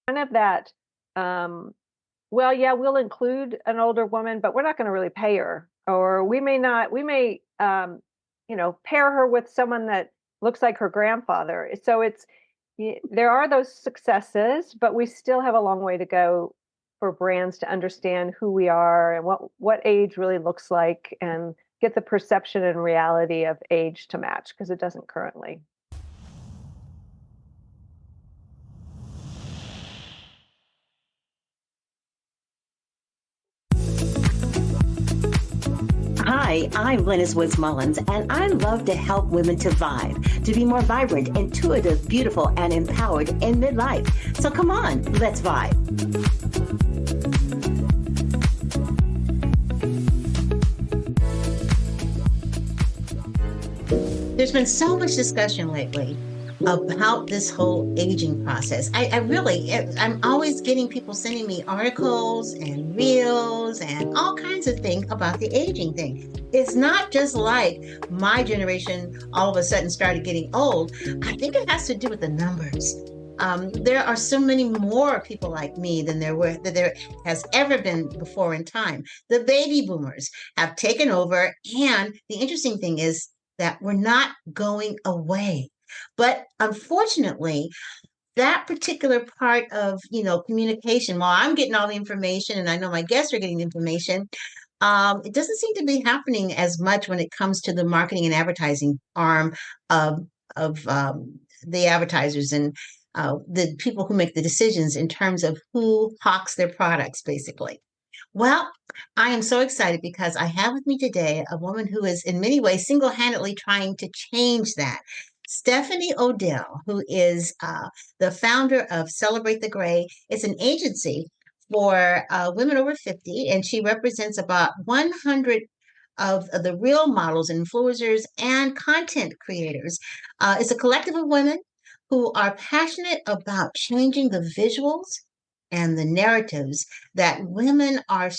kind of that, um, well, yeah, we'll include an older woman, but we're not going to really pay her. Or we may, pair her with someone that looks like her grandfather. So there are those successes, but we still have a long way to go for brands to understand who we are and what age really looks like and get the perception and reality of age to match because it doesn't currently. Hi, I'm Glennis Woods Mullins, and I love to help women to vibe, to be more vibrant, intuitive, beautiful, and empowered in midlife. So come on, let's vibe. There's been so much discussion lately about this whole aging process. I'm always getting people sending me articles and reels and all kinds of things about the aging thing. It's not just like my generation all of a sudden started getting old. I think it has to do with the numbers. There are so many more people like me than there has ever been before in time. The baby boomers have taken over, and the interesting thing is that we're not going away. But unfortunately, that particular part of, communication, while I'm getting all the information and I know my guests are getting the information, it doesn't seem to be happening as much when it comes to the marketing and advertising arm of, of the advertisers and the people who make the decisions in terms of who hawks their products, basically. Well, I am so excited because I have with me today a woman who is in many ways single-handedly trying to change that. Stephanie Odell, who is the founder of Celebrate the Gray. It's an agency for women over 50, and she represents about 100 of the real models, influencers, and content creators. It's a collective of women who are passionate about changing the visuals and the narratives that women are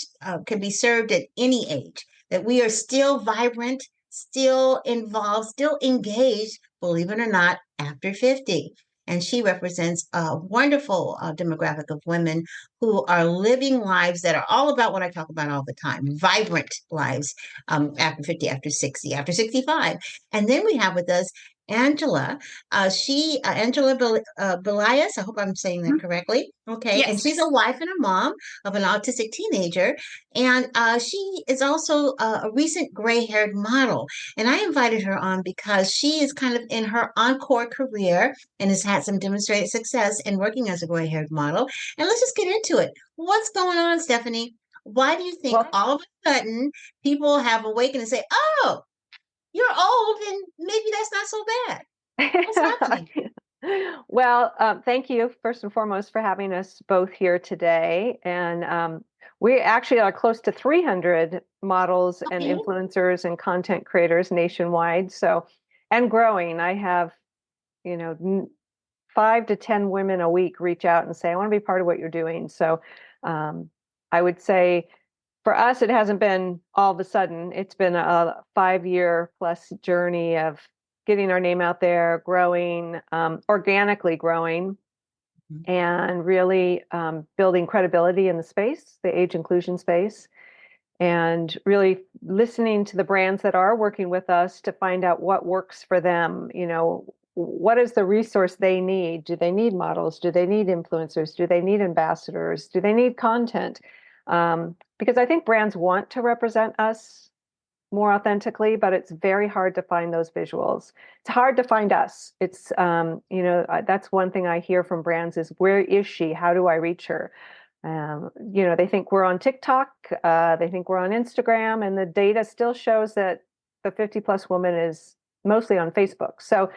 can be served at any age, that we are still vibrant, still involved, still engaged, believe it or not, after 50. And she represents a wonderful demographic of women who are living lives that are all about what I talk about all the time, vibrant lives, after 50, after 60, after 65. And then we have with us Angela. Angela Bellias. I hope I'm saying that correctly. Okay, and Yes. she's a wife and a mom of an autistic teenager, and she is also a recent gray-haired model. And I invited her on because she is kind of in her encore career and has had some demonstrated success in working as a gray-haired model. And let's just get into it. What's going on, Stephanie? Why do you think Well, all of a sudden people have awakened and say, "Oh, you're old, and maybe that's not so bad"? What's happening? well, thank you first and foremost for having us both here today. And we actually are close to 300 models and Okay. influencers and content creators nationwide. So, and growing. I have, 5 to 10 women a week reach out and say, "I want to be part of what you're doing." So, um, I would say for us, it hasn't been all of a sudden. It's been a 5 year plus journey of getting our name out there, growing, organically growing, Mhm. and really building credibility in the space, the age inclusion space, and really listening to the brands that are working with us to find out what works for them. What is the resource they need? Do they need models? Do they need influencers? Do they need ambassadors? Do they need content? Because I think brands want to represent us more authentically, but it's very hard to find those visuals. It's hard to find us. That's one thing I hear from brands is, where is she? How do I reach her? They think we're on TikTok, they think we're on Instagram, and the data still shows that the 50 plus woman is mostly on Facebook. So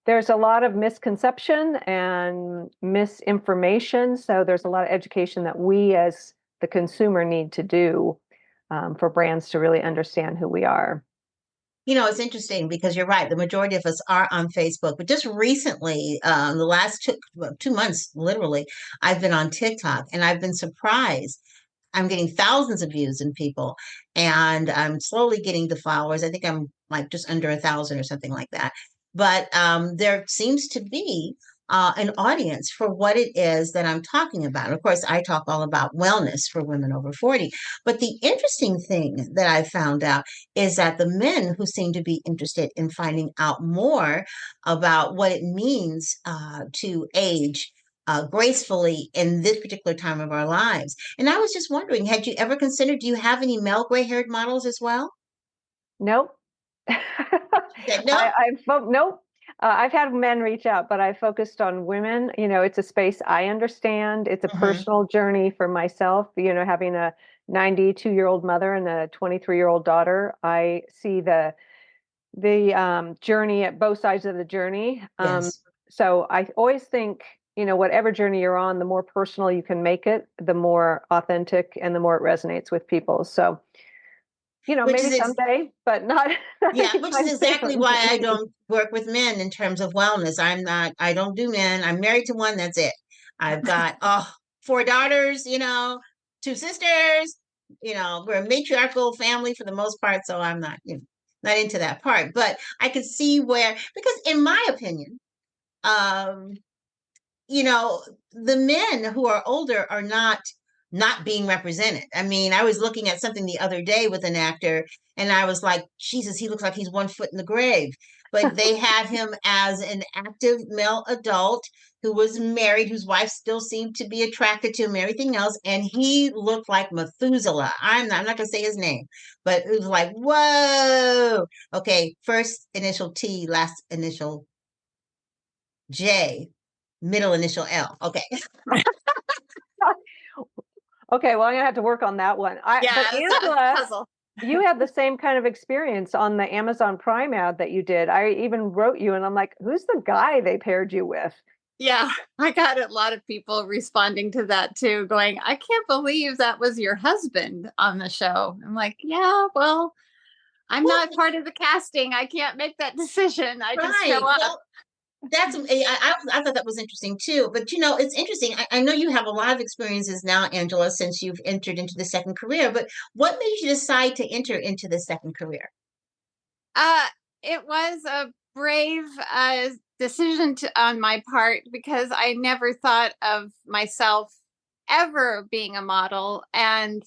there's a lot of misconception and misinformation. So there's a lot of education that we as the consumer need to do for brands to really understand who we are. It's interesting because you're right. The majority of us are on Facebook, but just recently, the last 2 months, literally, I've been on TikTok and I've been surprised. I'm getting thousands of views and people, and I'm slowly getting the followers. I think I'm like just under 1,000 or something like that. But there seems to be an audience for what it is that I'm talking about. Of course, I talk all about wellness for women over 40. But the interesting thing that I found out is that the men who seem to be interested in finding out more about what it means to age gracefully in this particular time of our lives. And I was just wondering, had you ever considered, do you have any male gray haired models as well? Nope. Said no. Nope. I've had men reach out, but I focused on women. It's a space I understand. It's a Hmm. personal journey for myself. Having a 92-year-old mother and a 23-year-old daughter, I see the journey at both sides of the journey. Yes. So I always think, whatever journey you're on, the more personal you can make it, the more authentic and the more it resonates with people. So, Which maybe is someday, but not, not Yeah, which is anytime exactly soon. why I don't work with men in terms of wellness. I don't do men. I'm married to one, that's it. I've got four daughters, two sisters, we're a matriarchal family for the most part, so I'm not, not into that part. But I could see where, because in my opinion, um, you know, the men who are older are not being represented. I mean, I was looking at something the other day with an actor, and I was like, Jesus, he looks like he's 1 foot in the grave. But they had him as an active male adult who was married, whose wife still seemed to be attracted to him, and everything else, and he looked like Methuselah. I'm not gonna say his name, but it was like, whoa. Okay, first initial T, last initial J, middle initial L. Okay. Okay, well, I'm gonna have to work on that one. But Yeah, that's a Angela, puzzle. you had the same kind of experience on the Amazon Prime ad that you did. I even wrote you, and I'm like, who's the guy they paired you with? Yeah, I got a lot of people responding to that too, going, I can't believe that was your husband on the show. I'm like, yeah, well, I'm Well, not part of the casting. I can't make that decision. I just show right. up. Well, I thought that was interesting too. But it's interesting. I know you have a lot of experiences now, Angela, since you've entered into the second career. But what made you decide to enter into the second career? Uh, it was a brave decision on my part because I never thought of myself ever being a model. And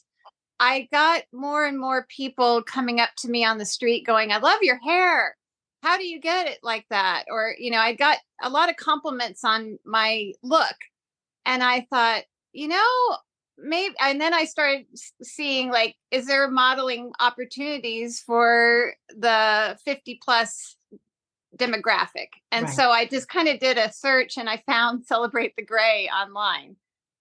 I got more and more people coming up to me on the street going, I love your hair. How do you get it like that? Or, I got a lot of compliments on my look. And I thought, maybe, and then I started seeing like, is there modeling opportunities for the 50 plus demographic? And Right. so I just kind of did a search and I found Celebrate the Gray online.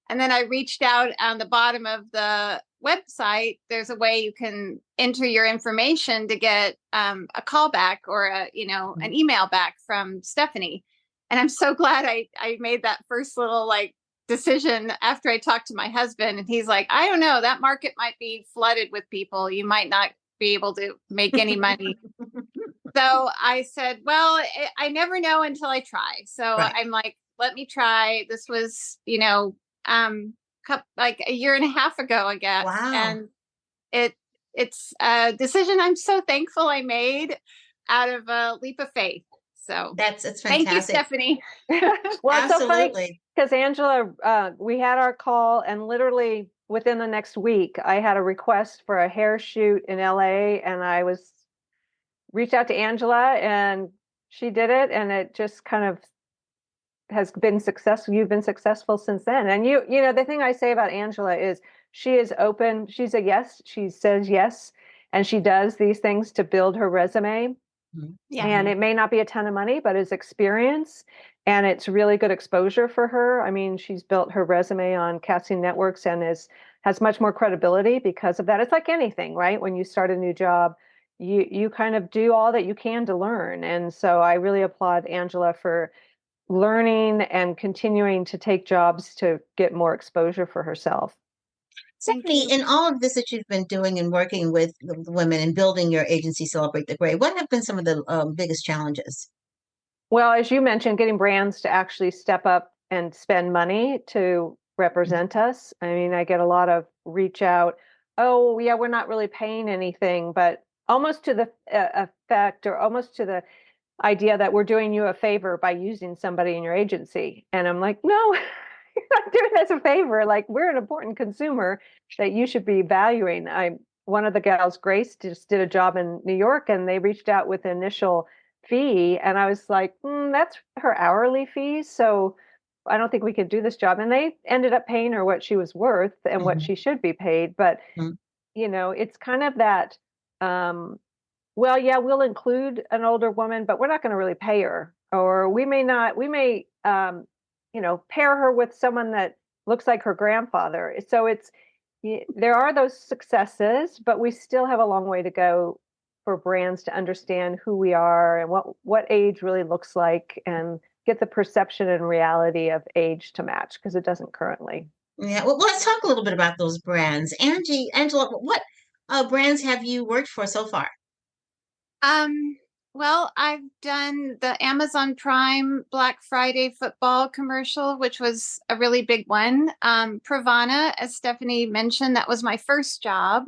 And then I reached out on the bottom of the website. There's a way you can enter your information to get a call back or an email back from Stephanie. And I'm so glad I made that first little like decision after I talked to my husband. And he's like, I don't know, that market might be flooded with people. You might not be able to make any money. So I said, well, I never know until I try. So Right. I'm like, let me try. This was, like a year and a half ago, I guess. Wow. And it it's a decision I'm so thankful I made out of a leap of faith. So That's thank you, fantastic. Stephanie. Well, it's so funny Absolutely. because Angela, we had our call, and literally within the next week, I had a request for a hair shoot in LA, and I was reached out to Angela, and she did it, and it just kind of has been successful. You've been successful since then. And the thing I say about Angela is she is open. She's a yes. She says yes. And she does these things to build her resume. Mhm. Yeah. And it may not be a ton of money, but it's experience. And it's really good exposure for her. I mean, she's built her resume on casting networks and has much more credibility because of that. It's like anything, right? When you start a new job, you kind of do all that you can to learn. And so I really applaud Angela for learning and continuing to take jobs to get more exposure for herself. Thank Stephanie, you. in all of this that you've been doing and working with the women and building your agency, Celebrate the Gray, what have been some of the biggest challenges? Well, as you mentioned, getting brands to actually step up and spend money to represent us. I mean, I get a lot of reach out. Oh, yeah, we're not really paying anything, but almost to the effect or almost to the idea that we're doing you a favor by using somebody in your agency. And I'm like, no, you're not doing us a favor. Like, we're an important consumer that you should be valuing. One of the gals, Grace, just did a job in New York, and they reached out with an initial fee, and I was like, that's her hourly fee, so I don't think we could do this job. And they ended up paying her what she was worth and what she should be paid. But it's kind of that, well, yeah, we'll include an older woman, but we're not going to really pay her. Or we may pair her with someone that looks like her grandfather. So there are those successes, but we still have a long way to go for brands to understand who we are and what age really looks like, and get the perception and reality of age to match, because it doesn't currently. Yeah, well, let's talk a little bit about those brands. Angela, what brands have you worked for so far? Well, I've done the Amazon Prime Black Friday football commercial, which was a really big one. Pravana, as Stephanie mentioned, that was my first job.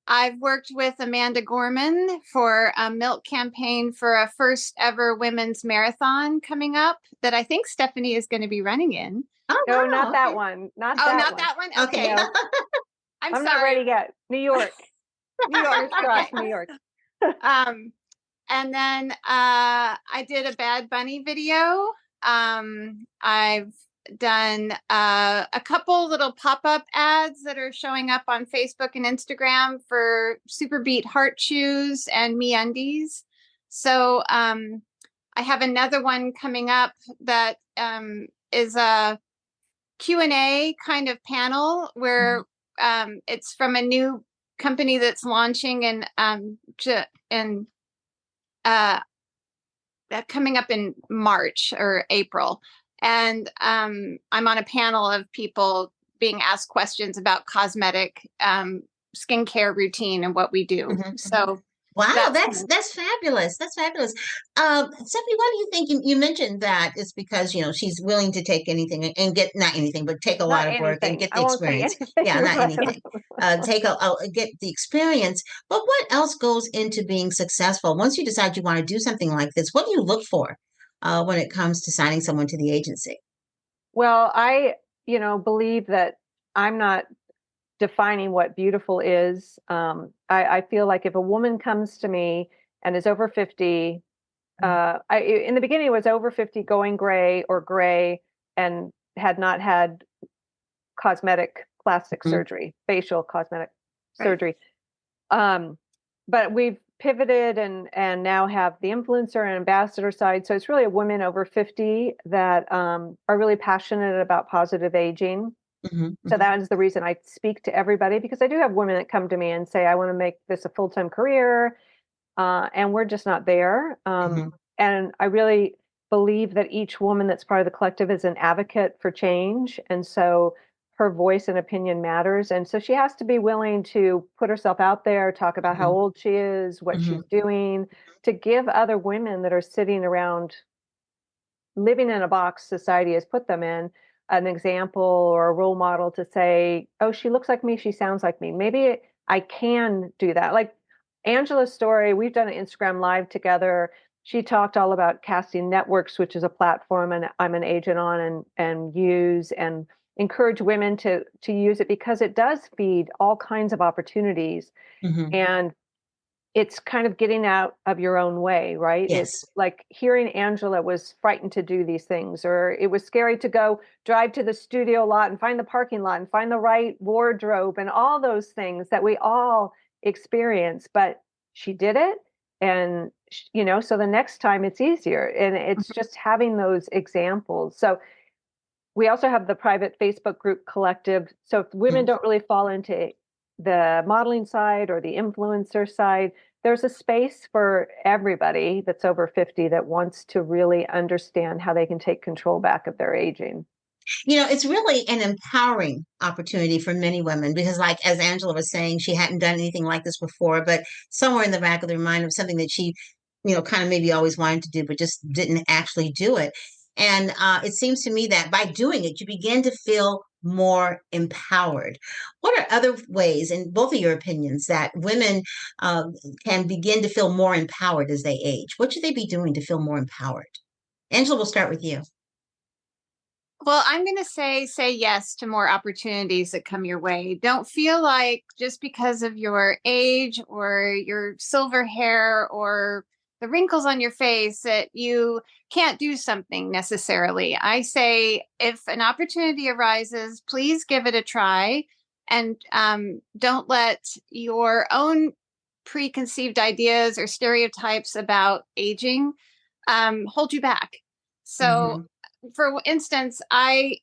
I've worked with Amanda Gorman for a milk campaign for a first ever women's marathon coming up that I think Stephanie is going to be running in. Oh, No, wow, not that one. Not that one. Okay. No. I'm sorry. Not ready yet. New York. New York. Okay. New York. And then I did a Bad Bunny video. I've done a couple little pop-up ads that are showing up on Facebook and Instagram for Superbeat heart shoes and MeUndies. So I have another one coming up that is a Q&A kind of panel where it's from a new company that's launching and coming up in March or April. And I'm on a panel of people being asked questions about cosmetic skincare routine and what we do. So wow, that's fabulous. That's fabulous. Stephanie, why do you think you mentioned that it's because, she's willing to take anything and get, not anything, but take a lot of work and get the experience. Yeah, not anything. Get the experience. But what else goes into being successful? Once you decide you want to do something like this, what do you look for when it comes to signing someone to the agency? Well, I, believe that I'm not defining what beautiful is. I feel like if a woman comes to me and is over 50, in the beginning it was over 50 going gray or gray and had not had cosmetic plastic surgery, facial cosmetic surgery. But we've pivoted and now have the influencer and ambassador side. So it's really a women over 50 that are really passionate about positive aging. So that is the reason I speak to everybody, because I do have women that come to me and say, I want to make this a full-time career. And we're just not there. And I really believe that each woman that's part of the collective is an advocate for change. And so her voice and opinion matters. And so she has to be willing to put herself out there, talk about how old she is, what she's doing, to give other women that are sitting around living in a box society has put them in an example or a role model to say, oh, she looks like me, she sounds like me. Maybe I can do that. Like Angela's story, we've done an Instagram live together. She talked all about Casting Networks, which is a platform and I'm an agent on and use and encourage women to use it, because it does feed all kinds of opportunities. And it's kind of getting out of your own way, right? Yes. It's like hearing Angela was frightened to do these things, or it was scary to go drive to the studio lot and find the parking lot and find the right wardrobe and all those things that we all experience. But she did it. And, so the next time it's easier. And it's just having those examples. So we also have the private Facebook group collective. So if women don't really fall into the modeling side or the influencer side, there's a space for everybody that's over 50 that wants to really understand how they can take control back of their aging. It's really an empowering opportunity for many women because, like, as Angela was saying, she hadn't done anything like this before, but somewhere in the back of their mind of something that she, kind of maybe always wanted to do, but just didn't actually do it. And it seems to me that by doing it, you begin to feel more empowered. What are other ways, in both of your opinions, that women can begin to feel more empowered as they age? What should they be doing to feel more empowered? Angela, we'll start with you. Well, I'm going to say yes to more opportunities that come your way. Don't feel like just because of your age or your silver hair or the wrinkles on your face that you can't do something necessarily. I say if an opportunity arises, please give it a try, and don't let your own preconceived ideas or stereotypes about aging hold you back. So Mm-hmm. for instance, I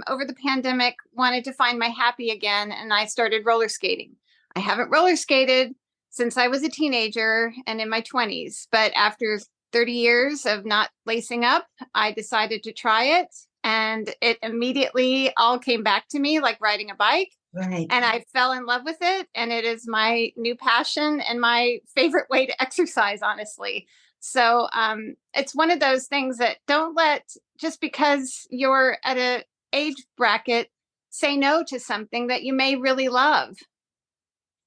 over the pandemic wanted to find my happy again, and I started roller skating. I haven't roller skated since I was a teenager and in my 20s, but after 30 years of not lacing up, I decided to try it, and it immediately all came back to me like riding a bike. Right. And I fell in love with it, and it is my new passion and my favorite way to exercise, honestly. So it's one of those things that don't let, just because you're at a age bracket, say no to something that you may really love.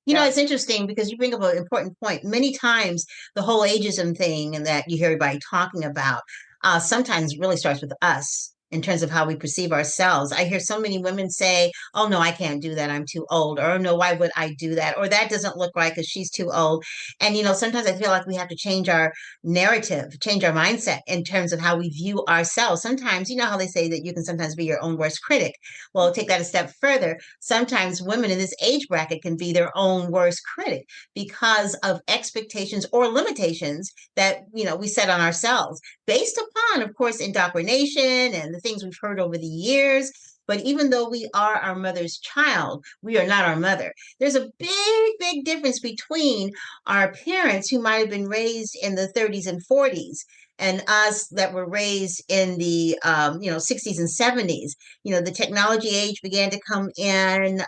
You know, Yeah. it's interesting because you bring up an important point. Many times, the whole ageism thing and that you hear everybody talking about sometimes really starts with us in terms of how we perceive ourselves. I hear so many women say, "Oh no, I can't do that. I'm too old," or "Oh no, why would I do that?" or "That doesn't look right because she's too old." And you know, sometimes I feel like we have to change our narrative, change our mindset in terms of how we view ourselves. Sometimes, you know how they say that you can sometimes be your own worst critic. Well, take that a step further. Sometimes women in this age bracket can be their own worst critic because of expectations or limitations that, you know, we set on ourselves based upon, of course, indoctrination and the things we've heard over the years. But even though we are our mother's child, we are not our mother. There's a big difference between our parents who might have been raised in the 30s and 40s and us that were raised in the 60s and 70s. You know, the technology age began to come in,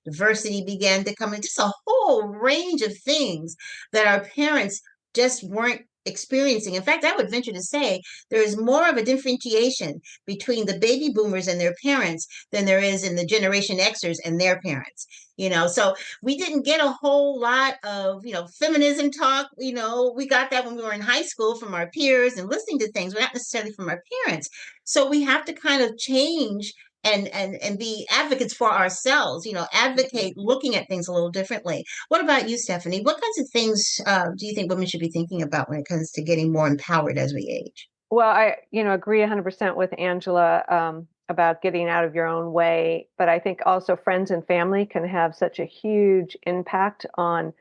diversity began to come in, just a whole range of things that our parents just weren't experiencing. In fact, I would venture to say there is more of a differentiation between the baby boomers and their parents than there is in the Generation Xers and their parents. You know, so we didn't get a whole lot of, you know, feminism talk. You know, we got that when we were in high school from our peers and listening to things, but not necessarily from our parents. So we have to kind of change and be advocates for ourselves, you know, advocate looking at things a little differently. What about you, Stephanie? What kinds of things do you think women should be thinking about when it comes to getting more empowered as we age? Well, I, agree 100% with Angela about getting out of your own way. But I think also friends and family can have such a huge impact on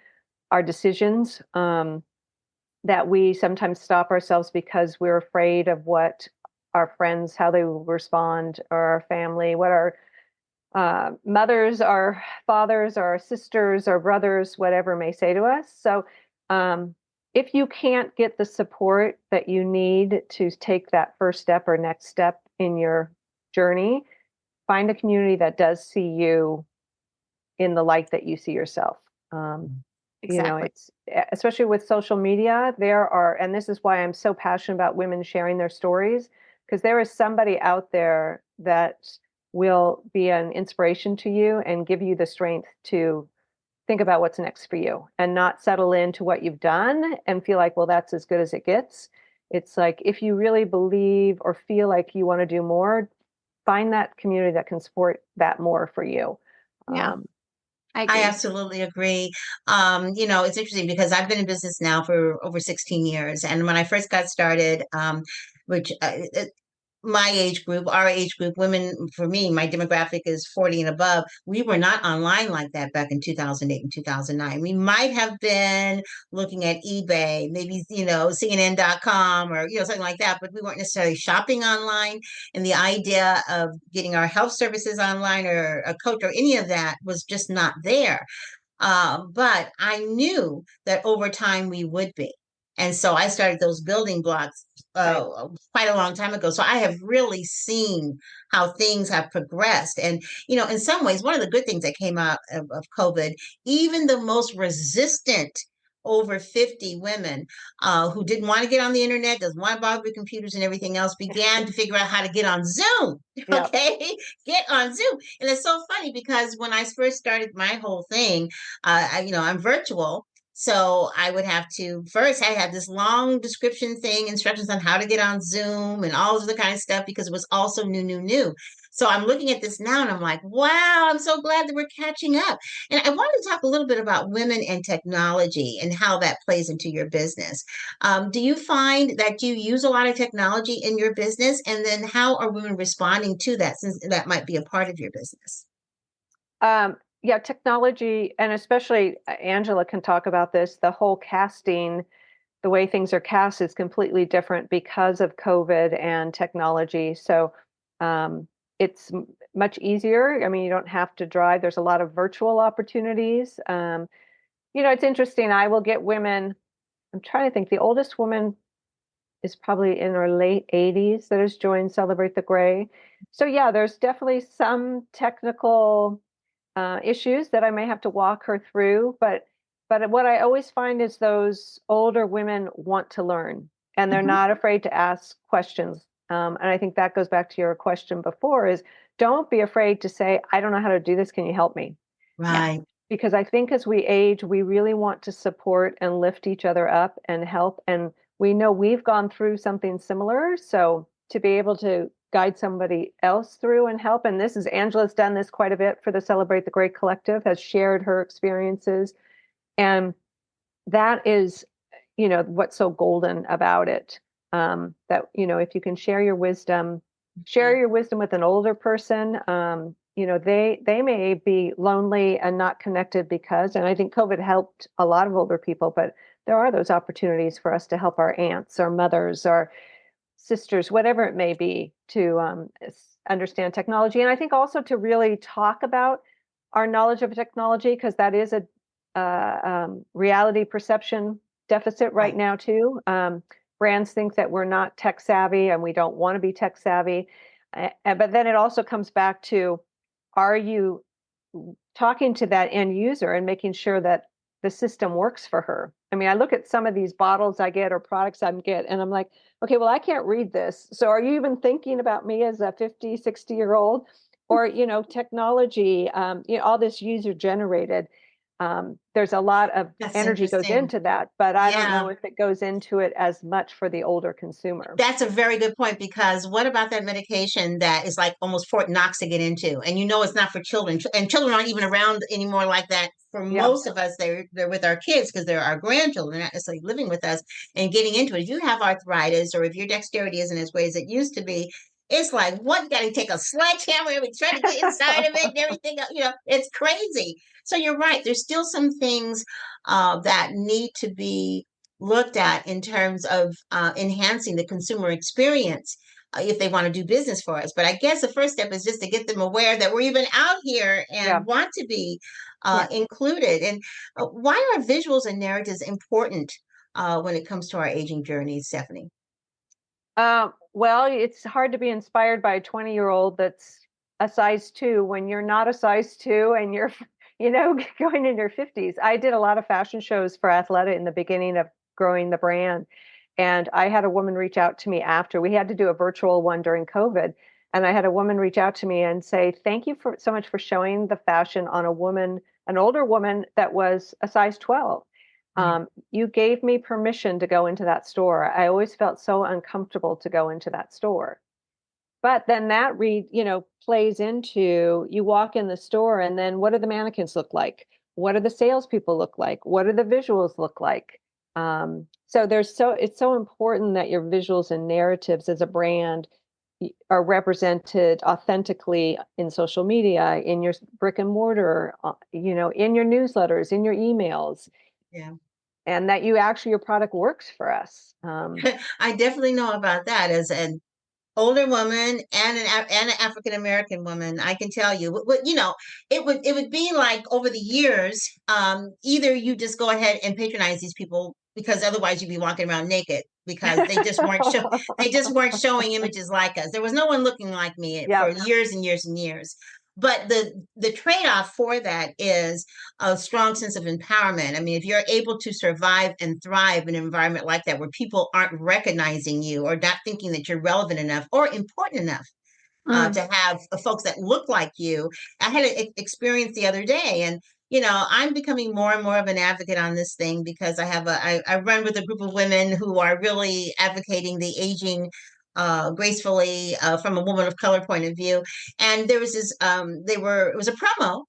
our decisions that we sometimes stop ourselves because we're afraid of what our friends, how they will respond, or our family, what our mothers, our fathers, our sisters, our brothers, whatever may say to us. So, if you can't get the support that you need to take that first step or next step in your journey, find a community that does see you in the light that you see yourself. Exactly. It's especially with social media, there are, and this is why I'm so passionate about women sharing their stories, because there is somebody out there that will be an inspiration to you and give you the strength to think about what's next for you and not settle into what you've done and feel like, well, that's as good as it gets. It's like, if you really believe or feel like you want to do more, find that community that can support that more for you. Yeah, I I agree. absolutely agree. You know, it's interesting because I've been in business now for over 16 years. And when I first got started, which my age group, our age group, women, for me, my demographic is 40 and above. We were not online like that back in 2008 and 2009. We might have been looking at eBay, maybe, you know, CNN.com or, you know, something like that, but we weren't necessarily shopping online. And the idea of getting our health services online or a coach or any of that was just not there. But I knew that over time we would be. And so I started those building blocks Right. quite a long time ago. So I have really seen how things have progressed. And, you know, in some ways, one of the good things that came out of COVID, even the most resistant over 50 women who didn't want to get on the internet, doesn't want to bother with computers and everything else, began to figure out how to get on Zoom. Yeah. Okay, get on Zoom. And it's so funny because when I first started my whole thing, I'm virtual. So I would have to first, I had this long description thing, instructions on how to get on Zoom and all of the kind of stuff because it was also new. So I'm looking at this now and I'm like, wow, I'm so glad that we're catching up. And I wanted to talk a little bit about women and technology and how that plays into your business. Do you find that you use a lot of technology in your business? And then how are women responding to that, since that might be a part of your business? Yeah, technology, and especially Angela can talk about this, the whole casting, the way things are cast is completely different because of COVID and technology. So it's much easier. I mean, you don't have to drive. There's a lot of virtual opportunities. It's interesting. I will get women, I'm trying to think, the oldest woman is probably in her late 80s that has joined Celebrate the Gray. So yeah, there's definitely some technical issues that I may have to walk her through. But what I always find is those older women want to learn and they're Mhm. not afraid to ask questions. And I think that goes back to your question before is don't be afraid to say, I don't know how to do this. Can you help me? Right. Because I think as we age, we really want to support and lift each other up and help. And we know we've gone through something similar. So to be able to guide somebody else through and help, and this is Angela's done this quite a bit for the Celebrate the Great Collective, has shared her experiences. And that is, what's so golden about it. That, if you can share your wisdom with an older person, they may be lonely and not connected because, and I think COVID helped a lot of older people, but there are those opportunities for us to help our aunts, our mothers, our sisters, whatever it may be, to understand technology. And I think also to really talk about our knowledge of technology, because that is a reality perception deficit right Right. now too. Brands think that we're not tech savvy and we don't want to be tech savvy. But then it also comes back to, are you talking to that end user and making sure that the system works for her? I mean, I look at some of these bottles I get or products I get, and I'm like, okay, well, I can't read this. So are you even thinking about me as a 50, 60-year-old? Or, technology, all this user generated. There's a lot of That's energy goes interesting. into that, but I don't Yeah. know if it goes into it as much for the older consumer. That's a very good point because what about that medication that is like almost Fort Knox to get into, and it's not for children, and children aren't even around anymore like that. For Yeah. most of us, they're with our kids because they're our grandchildren, not necessarily living with us and getting into it. If you have arthritis or if your dexterity isn't as great as it used to be, it's like what, you got to take a sledgehammer and try to get inside of it and everything. It's crazy. So you're right. There's still some things that need to be looked at in terms of enhancing the consumer experience if they want to do business for us. But I guess the first step is just to get them aware that we're even out here Yeah. and want to be Yeah. included. And why are visuals and narratives important when it comes to our aging journey, Stephanie? Well, it's hard to be inspired by a 20-year-old that's a size 2 when you're not a size 2 and you're, going in your 50s. I did a lot of fashion shows for Athleta in the beginning of growing the brand. And I had a woman reach out to me after. We had to do a virtual one during COVID. And I had a woman reach out to me and say, thank you so much for showing the fashion on a woman, an older woman that was a size 12. You gave me permission to go into that store. I always felt so uncomfortable to go into that store. But then that plays into, you walk in the store and then what do the mannequins look like? What do the salespeople look like? What do the visuals look like? So it's so important that your visuals and narratives as a brand are represented authentically in social media, in your brick and mortar, in your newsletters, in your emails, Yeah. and that your product works for us. I definitely know about that as an older woman and an African American woman. I can tell you, it would be like over the years, either you just go ahead and patronize these people because otherwise you'd be walking around naked because they just weren't showing images like us. There was no one looking like me Yeah. for years and years and years. But the trade-off for that is a strong sense of empowerment. I mean, if you're able to survive and thrive in an environment like that where people aren't recognizing you or not thinking that you're relevant enough or important enough to have folks that look like you. I had an experience the other day, and I'm becoming more and more of an advocate on this thing because I run with a group of women who are really advocating the aging gracefully from a woman of color point of view. And there was it was a promo,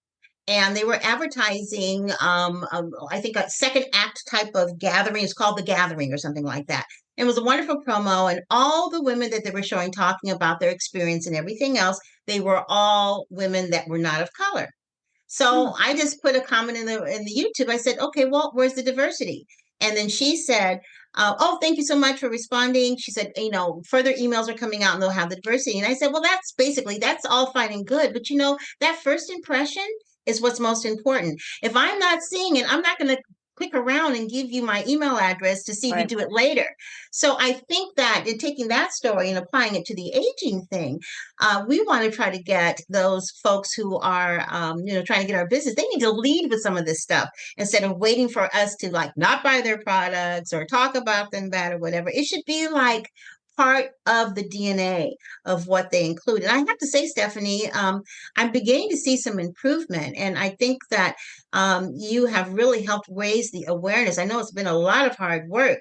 and they were advertising I think a second act type of gathering. It's called The Gathering or something like that. It was a wonderful promo, and all the women that they were showing talking about their experience and everything else, they were all women that were not of color. So I just put a comment in the YouTube. I said, okay, well, where's the diversity? And then she said, oh, thank you so much for responding. She said, further emails are coming out and they'll have the diversity. And I said, well, that's all fine and good. But that first impression is what's most important. If I'm not seeing it, I'm not going to click around and give you my email address to see if you do it later. So I think that in taking that story and applying it to the aging thing, we want to try to get those folks who are, trying to get our business. They need to lead with some of this stuff instead of waiting for us to not buy their products or talk about them bad or whatever. It should be part of the DNA of what they include. And I have to say, Stephanie, I'm beginning to see some improvement. And I think that you have really helped raise the awareness. I know it's been a lot of hard work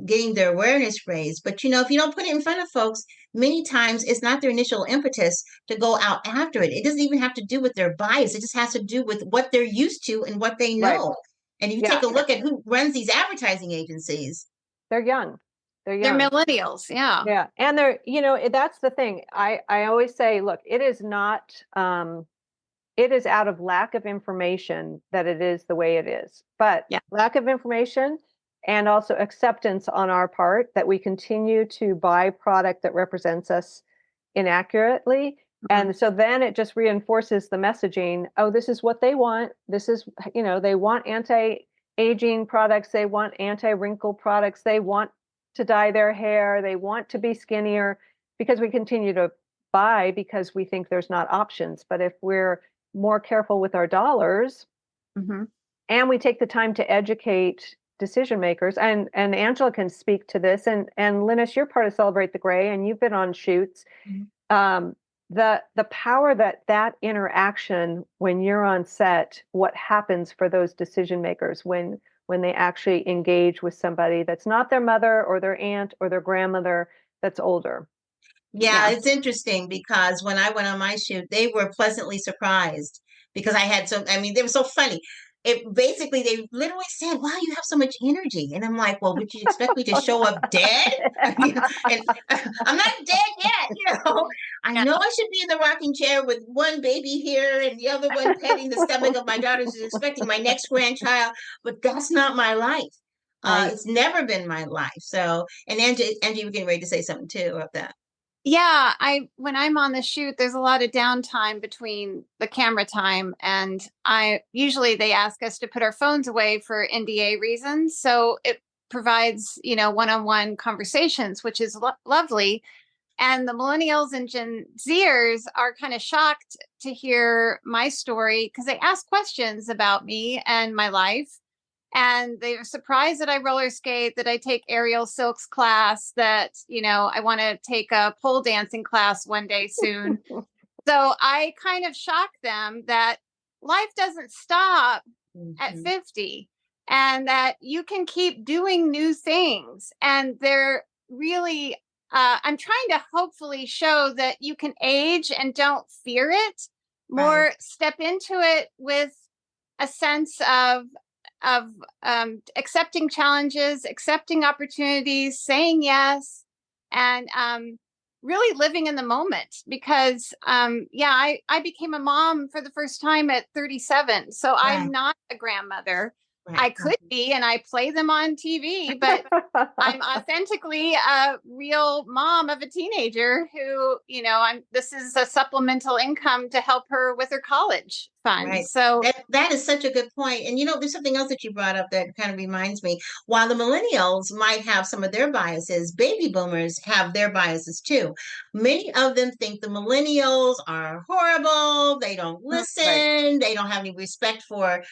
getting their awareness raised. But, if you don't put it in front of folks, many times it's not their initial impetus to go out after it. It doesn't even have to do with their bias. It just has to do with what they're used to and what they know. Right. And if you take a look at who runs these advertising agencies, they're young. They're millennials. Yeah. Yeah. And that's the thing. I always say, look, it is not, it is out of lack of information that it is the way it is, but lack of information and also acceptance on our part that we continue to buy product that represents us inaccurately. And so then it just reinforces the messaging. Oh, this is what they want. This is, they want anti-aging products. They want anti-wrinkle products. They want to dye their hair. They want to be skinnier, because we continue to buy because we think there's not options. But if we're more careful with our dollars and we take the time to educate decision makers, and Angela can speak to this, and Linus, you're part of Celebrate the Gray and you've been on shoots. The power that interaction when you're on set, what happens for those decision makers when they actually engage with somebody that's not their mother or their aunt or their grandmother that's older. Yeah, it's interesting because when I went on my shoot, they were pleasantly surprised because they were so funny. They literally said, wow, you have so much energy. And I'm like, well, would you expect me to show up dead? And I'm not dead yet, I know I should be in the rocking chair with one baby here and the other one petting the stomach of my daughter who's expecting my next grandchild, but that's not my life. It's never been my life. So, and Angie, you were getting ready to say something too about that. Yeah, when I'm on the shoot, there's a lot of downtime between the camera time, and usually they ask us to put our phones away for NDA reasons. So it provides, one-on-one conversations, which is lovely. And the millennials and Gen Zers are kind of shocked to hear my story because they ask questions about me and my life. And they're surprised that I roller skate, that I take aerial silks class, that, I want to take a pole dancing class one day soon. So I kind of shock them that life doesn't stop at 50 and that you can keep doing new things. And they're really, I'm trying to hopefully show that you can age and don't fear it, more step into it with a sense of accepting challenges, accepting opportunities, saying yes, and really living in the moment. Because I became a mom for the first time at 37, so I'm not a grandmother. I could be, and I play them on TV, but I'm authentically a real mom of a teenager who, this is a supplemental income to help her with her college fund. Right. So That is such a good point. And there's something else that you brought up that kind of reminds me. While the millennials might have some of their biases, baby boomers have their biases too. Many of them think the millennials are horrible. They don't listen. Right. They don't have any respect for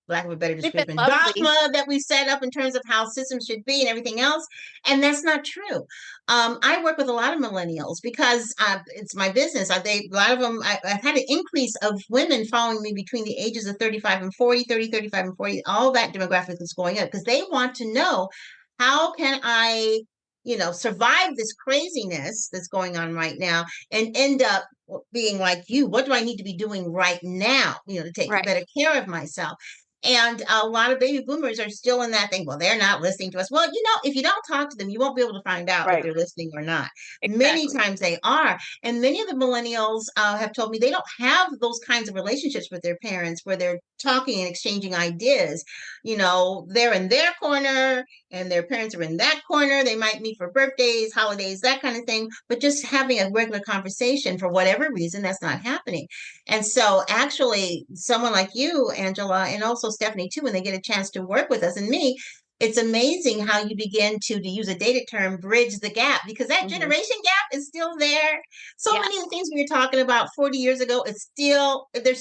lack of a better they've been description, lovely. dogma that we've set up in terms of how systems should be and everything else. And that's not true. I work with a lot of millennials because it's my business. A lot of them, I've had an increase of women following me between the ages of 35 and 40, 30, 35 and 40. All that demographic is going up because they want to know, how can I, survive this craziness that's going on right now and end up being like you? What do I need to be doing right now, to take better care of myself? And a lot of baby boomers are still in that thing. Well, they're not listening to us. Well, if you don't talk to them, you won't be able to find out if they're listening or not. Exactly. Many times they are. And many of the millennials have told me they don't have those kinds of relationships with their parents where they're talking and exchanging ideas. They're in their corner and their parents are in that corner. They might meet for birthdays, holidays, that kind of thing. But just having a regular conversation, for whatever reason, that's not happening. And so actually, someone like you, Angela, and also Stephanie too, when they get a chance to work with us and me, it's amazing how you begin to use a dated term, bridge the gap, because that generation gap is still there. So many of the things we were talking about 40 years ago, there's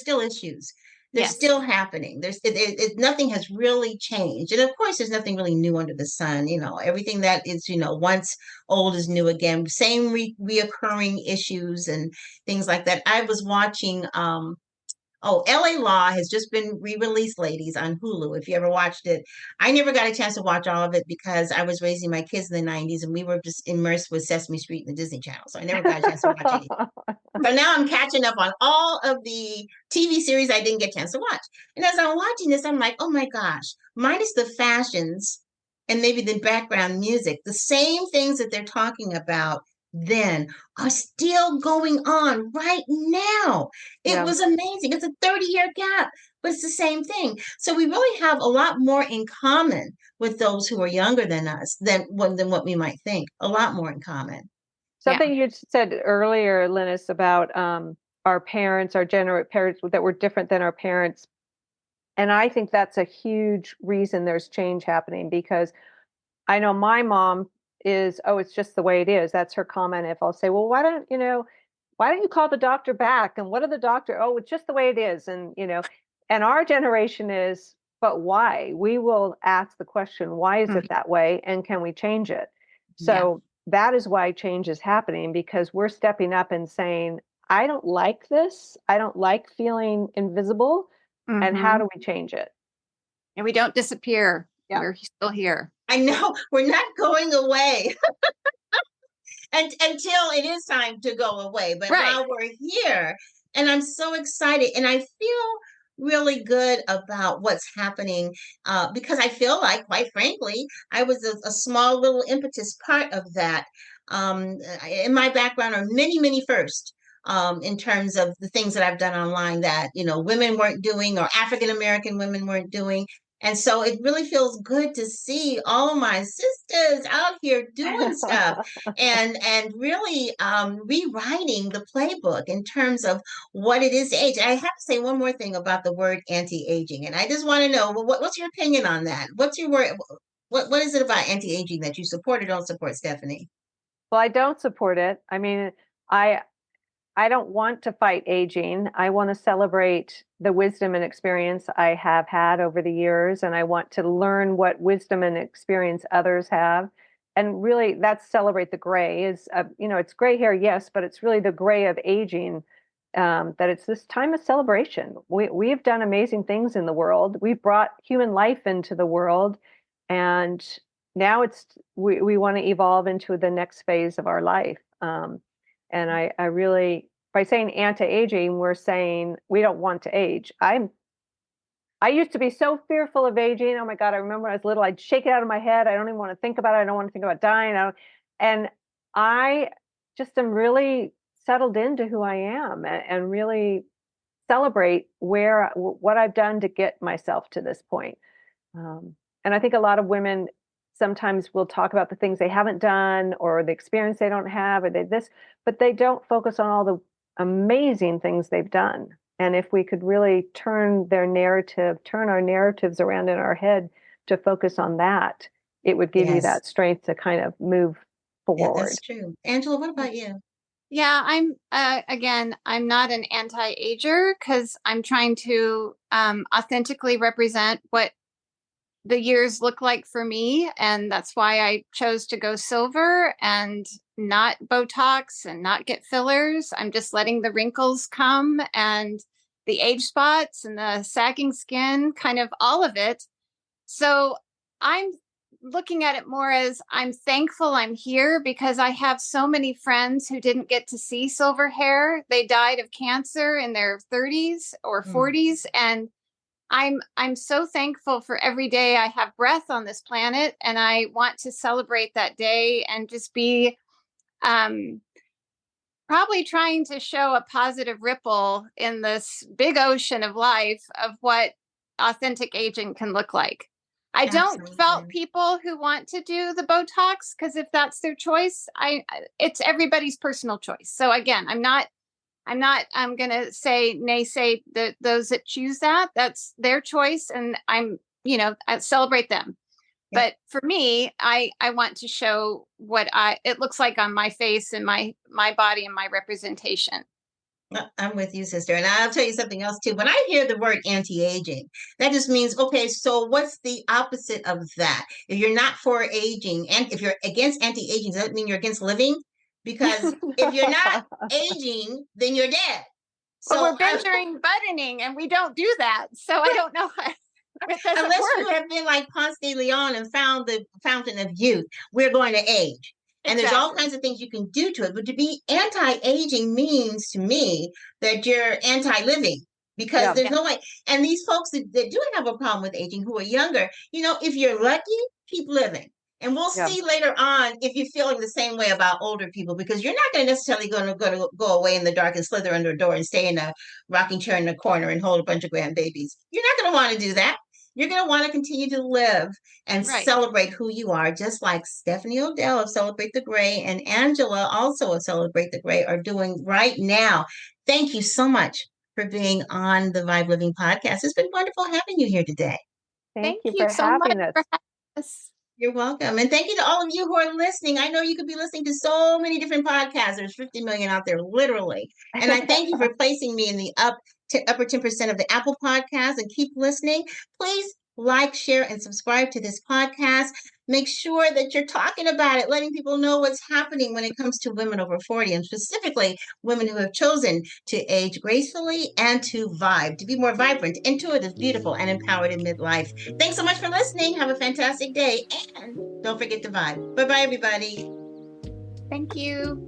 still issues. They're still happening. Nothing has really changed. And of course, there's nothing really new under the sun. Everything that is, once old is new again. Same reoccurring issues and things like that. I was watching, LA Law has just been re-released, ladies, on Hulu. If you ever watched it, I never got a chance to watch all of it because I was raising my kids in the 90s and we were just immersed with Sesame Street and the Disney Channel. So I never got a chance to watch anything. So now I'm catching up on all of the TV series I didn't get a chance to watch. And as I'm watching this, I'm like, oh my gosh, minus the fashions and maybe the background music, the same things that they're talking about then are still going on right now. It was amazing. It's a 30-year gap, but it's the same thing. So we really have a lot more in common with those who are younger than us than what we might think. A lot more in common. Something you said earlier, Linus, about our parents, our parents that were different than our parents. And I think that's a huge reason there's change happening, because I know my mom is, oh, it's just the way it is. That's her comment. If I'll say, well, why don't you call the doctor back? And what are the doctor? Oh, it's just the way it is. And, and our generation is, but why? We will ask the question, why is it that way? And can we change it? So that is why change is happening, because we're stepping up and saying, I don't like this. I don't like feeling invisible. And how do we change it? And we don't disappear. We're still here. I know, we're not going away until it is time to go away. But while we're here, and I'm so excited, and I feel really good about what's happening because I feel like, quite frankly, I was a small little impetus part of that. In my background are many, many firsts. In terms of the things that I've done online that, women weren't doing, or African-American women weren't doing. And so it really feels good to see all my sisters out here doing stuff and really rewriting the playbook in terms of what it is to age. I have to say one more thing about the word anti-aging. And I just want to know, what's your opinion on that? What's your word? What is it about anti-aging that you support or don't support, Stephanie? Well, I don't support it. I mean, I don't want to fight aging. I want to celebrate the wisdom and experience I have had over the years. And I want to learn what wisdom and experience others have. And really, that's celebrate the gray. It's gray hair, yes, but it's really the gray of aging, that it's this time of celebration. We've done amazing things in the world. We've brought human life into the world. And now we want to evolve into the next phase of our life. And I really, by saying anti-aging, we're saying we don't want to age. I used to be so fearful of aging. Oh my God, I remember when I was little, I'd shake it out of my head. I don't even want to think about it. I don't want to think about dying. And I just am really settled into who I am and really celebrate what I've done to get myself to this point. And I think a lot of women sometimes will talk about the things they haven't done or the experience they don't have or but they don't focus on all the amazing things they've done. And if we could really turn our narratives around in our head to focus on that, it would give you that strength to kind of move forward. Yeah, that's true. Angela, what about you? Yeah, I'm not an anti-ager because I'm trying to authentically represent what the years look like for me. And that's why I chose to go silver and not Botox and not get fillers. I'm just letting the wrinkles come and the age spots and the sagging skin, kind of all of it. So I'm looking at it more as I'm thankful I'm here because I have so many friends who didn't get to see silver hair. They died of cancer in their 30s or 40s. And I'm so thankful for every day I have breath on this planet. And I want to celebrate that day and just be probably trying to show a positive ripple in this big ocean of life of what authentic aging can look like. I don't fault people who want to do the Botox because if that's their choice, it's everybody's personal choice. So again, I'm going to say that those that choose that's their choice. And I celebrate them. Yeah. But for me, I want to show what it looks like on my face and my body and my representation. I'm with you, sister. And I'll tell you something else too. When I hear the word anti-aging, that just means, okay, so what's the opposite of that? If you're not for aging and if you're against anti-aging, does that mean you're against living? Because if you're not aging, then you're dead. So we're venturing buttoning and we don't do that. So I don't know. Unless you have been like Ponce de Leon and found the fountain of youth, we're going to age. And there's all kinds of things you can do to it. But to be anti-aging means to me that you're anti-living because there's no way. And these folks that do have a problem with aging who are younger, if you're lucky, keep living. And we'll see later on if you're feeling the same way about older people, because you're not going to necessarily go away in the dark and slither under a door and stay in a rocking chair in a corner and hold a bunch of grandbabies. You're not going to want to do that. You're going to want to continue to live and celebrate who you are, just like Stephanie Odell of Celebrate the Gray and Angela also of Celebrate the Gray are doing right now. Thank you so much for being on the V.I.B.E Living Podcast. It's been wonderful having you here today. Thank you for having us. You're welcome. And thank you to all of you who are listening. I know you could be listening to so many different podcasts. There's 50 million out there, literally. And I thank you for placing me in the upper 10% of the Apple Podcast and keep listening. Please like, share, and subscribe to this podcast. Make sure that you're talking about it, letting people know what's happening when it comes to women over 40, and specifically women who have chosen to age gracefully and to vibe, to be more vibrant, intuitive, beautiful, and empowered in midlife. Thanks so much for listening. Have a fantastic day. And don't forget to vibe. Bye-bye, everybody. Thank you.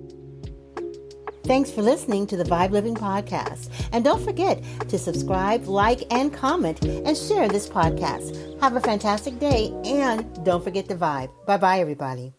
Thanks for listening to the V.I.B.E Living Podcast. And don't forget to subscribe, like, and comment, and share this podcast. Have a fantastic day, and don't forget to vibe. Bye-bye, everybody.